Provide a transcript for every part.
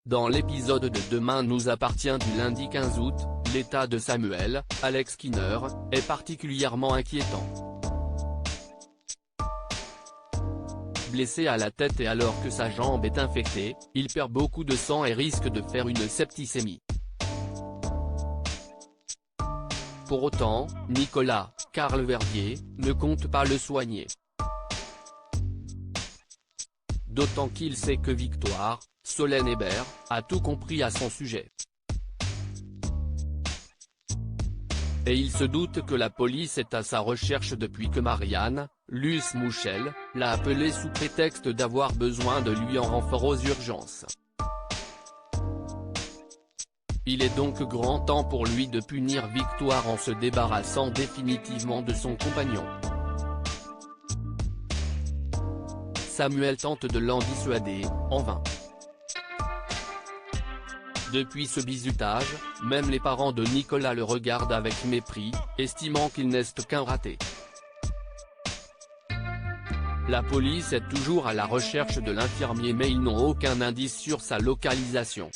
Dans l'épisode de Demain nous appartient du lundi 15 août, l'état de Samuel, Alex Skinner, est particulièrement inquiétant. Blessé à la tête et alors que sa jambe est infectée, il perd beaucoup de sang et risque de faire une septicémie. Pour autant, Nicolas, Carl Verdier, ne compte pas le soigner. D'autant qu'il sait que Victoire, Solène Hébert, a tout compris à son sujet. Et il se doute que la police est à sa recherche depuis que Marianne, Luce Mouchel, l'a appelé sous prétexte d'avoir besoin de lui en renfort aux urgences. Il est donc grand temps pour lui de punir Victoire en se débarrassant définitivement de son compagnon. Samuel tente de l'en dissuader, en vain. Depuis ce bizutage, même les parents de Nicolas le regardent avec mépris, estimant qu'il n'est qu'un raté. La police est toujours à la recherche de l'infirmier mais ils n'ont aucun indice sur sa localisation.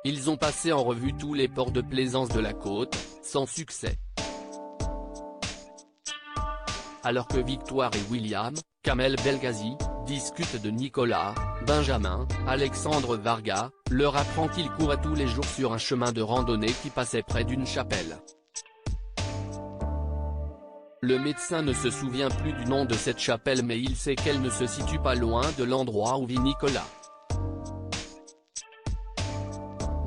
Ils ont passé en revue tous les ports de plaisance de la côte, sans succès. Alors que Victoire et William, Kamel Belghazi, discutent de Nicolas, Benjamin, Alexandre Varga, leur apprend qu'il courait tous les jours sur un chemin de randonnée qui passait près d'une chapelle. Le médecin ne se souvient plus du nom de cette chapelle mais il sait qu'elle ne se situe pas loin de l'endroit où vit Nicolas.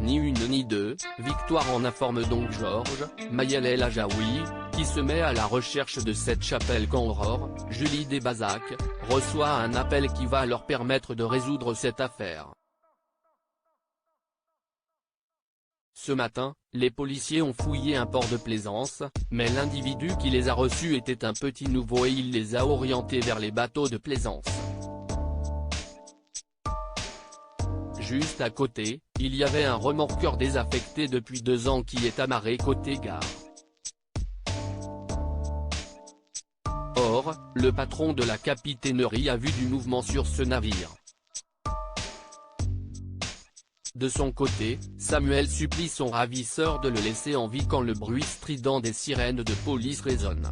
Ni une ni deux, Victoire en informe donc Georges, Mayel El Ajaoui, qui se met à la recherche de cette chapelle quand Aurore, Julie Desbazac, reçoit un appel qui va leur permettre de résoudre cette affaire. Ce matin, les policiers ont fouillé un port de plaisance, mais l'individu qui les a reçus était un petit nouveau et il les a orientés vers les bateaux de plaisance. Juste à côté, il y avait un remorqueur désaffecté depuis 2 ans qui est amarré côté gare. Or, le patron de la capitainerie a vu du mouvement sur ce navire. De son côté, Samuel supplie son ravisseur de le laisser en vie quand le bruit strident des sirènes de police résonne.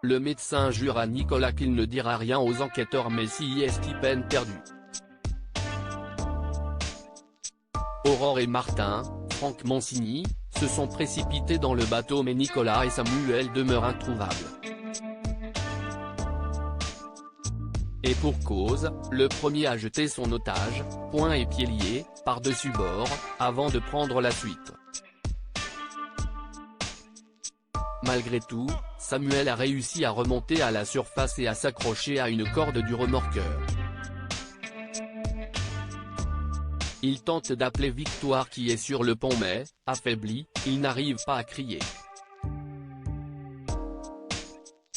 Le médecin jure à Nicolas qu'il ne dira rien aux enquêteurs mais si est peine perdue. Aurore et Martin, Franck Monsigny, se sont précipités dans le bateau mais Nicolas et Samuel demeurent introuvables. Et pour cause, le premier a jeté son otage, poings et pieds liés, par-dessus bord, avant de prendre la suite. Malgré tout, Samuel a réussi à remonter à la surface et à s'accrocher à une corde du remorqueur. Il tente d'appeler Victoire qui est sur le pont mais, affaibli, il n'arrive pas à crier.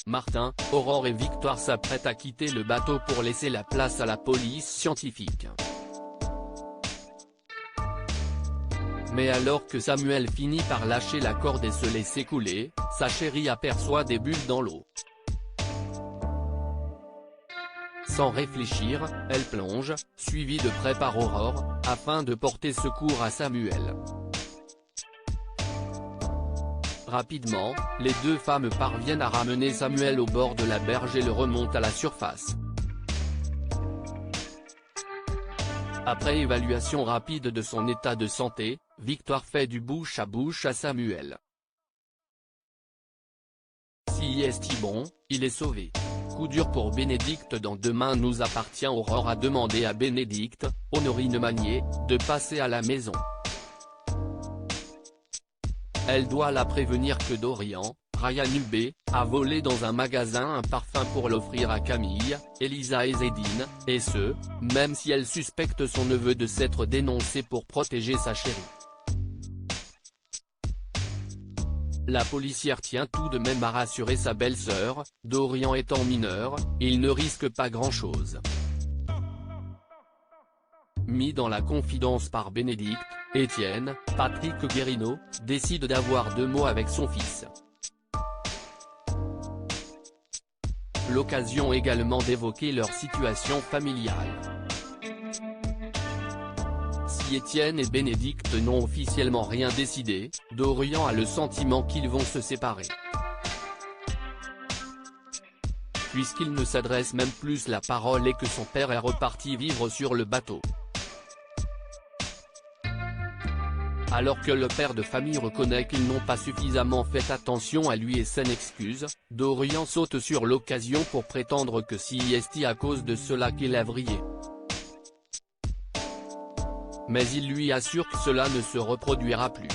Martin, Aurore et Victoire s'apprêtent à quitter le bateau pour laisser la place à la police scientifique. Mais alors que Samuel finit par lâcher la corde et se laisser couler, sa chérie aperçoit des bulles dans l'eau. Sans réfléchir, elle plonge, suivie de près par Aurore, afin de porter secours à Samuel. Rapidement, les 2 femmes parviennent à ramener Samuel au bord de la berge et le remontent à la surface. Après évaluation rapide de son état de santé, Victoire fait du bouche à bouche à Samuel. Si est bon, il est sauvé. Coup dur pour Bénédicte dans Demain nous appartient. Aurore a demandé à Bénédicte, Honorine Magnier, de passer à la maison. Elle doit la prévenir que Dorian, Ryan Hubé, a volé dans un magasin un parfum pour l'offrir à Camille, Elisa et Zédine, et ce, même si elle suspecte son neveu de s'être dénoncé pour protéger sa chérie. La policière tient tout de même à rassurer sa belle-sœur, Dorian étant mineur, il ne risque pas grand-chose. Mis dans la confidence par Bénédicte, Étienne, Patrick Guérino, décide d'avoir 2 mots avec son fils. l'occasion également d'évoquer leur situation familiale. Si Étienne et Bénédicte n'ont officiellement rien décidé, Dorian a le sentiment qu'ils vont se séparer. Puisqu'il ne s'adresse même plus la parole et que son père est reparti vivre sur le bateau. Alors que le père de famille reconnaît qu'ils n'ont pas suffisamment fait attention à lui et s'en excuse, Dorian saute sur l'occasion pour prétendre que c'est à cause de cela qu'il a vrillé. Mais il lui assure que cela ne se reproduira plus.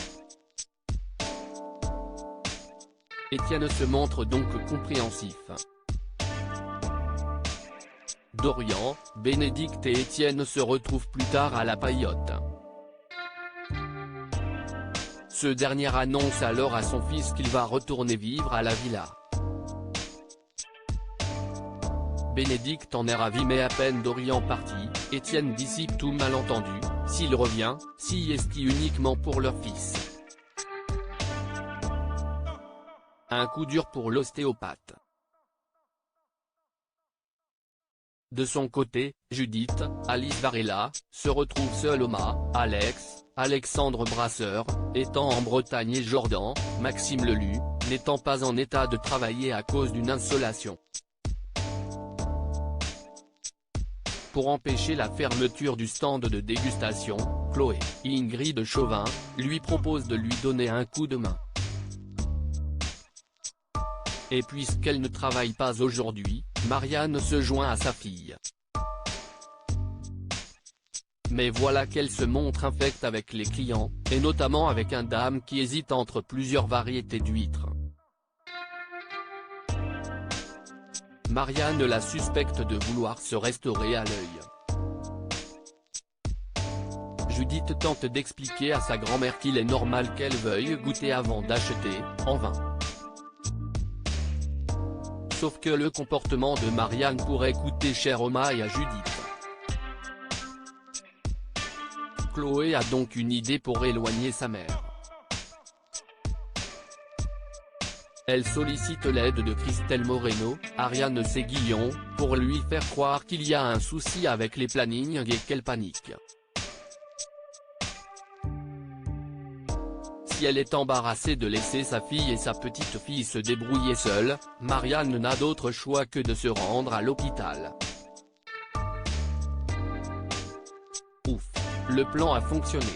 Étienne se montre donc compréhensif. Dorian, Bénédicte et Étienne se retrouvent plus tard à la Paillote. Ce dernier annonce alors à son fils qu'il va retourner vivre à la villa. Bénédicte en est ravi mais à peine Dorian parti, Étienne dissipe tout malentendu, s'il revient, c'est uniquement pour leur fils. Un coup dur pour l'ostéopathe. De son côté, Judith, Alice Varela, se retrouve seule au mât, Alexandre Brasseur, étant en Bretagne et Jordan, Maxime Lelu, n'étant pas en état de travailler à cause d'une insolation. Pour empêcher la fermeture du stand de dégustation, Chloé, Ingrid Chauvin, lui propose de lui donner un coup de main. Et puisqu'elle ne travaille pas aujourd'hui, Marianne se joint à sa fille. Mais voilà qu'elle se montre infecte avec les clients, et notamment avec un dame qui hésite entre plusieurs variétés d'huîtres. Marianne la suspecte de vouloir se restaurer à l'œil. Judith tente d'expliquer à sa grand-mère qu'il est normal qu'elle veuille goûter avant d'acheter, en vain. Sauf que le comportement de Marianne pourrait coûter cher au mât et à Judith. Chloé a donc une idée pour éloigner sa mère. Elle sollicite l'aide de Christelle Moreno, Ariane Séguillon, pour lui faire croire qu'il y a un souci avec les plannings et qu'elle panique. Si elle est embarrassée de laisser sa fille et sa petite-fille se débrouiller seules, Marianne n'a d'autre choix que de se rendre à l'hôpital. Ouf, le plan a fonctionné.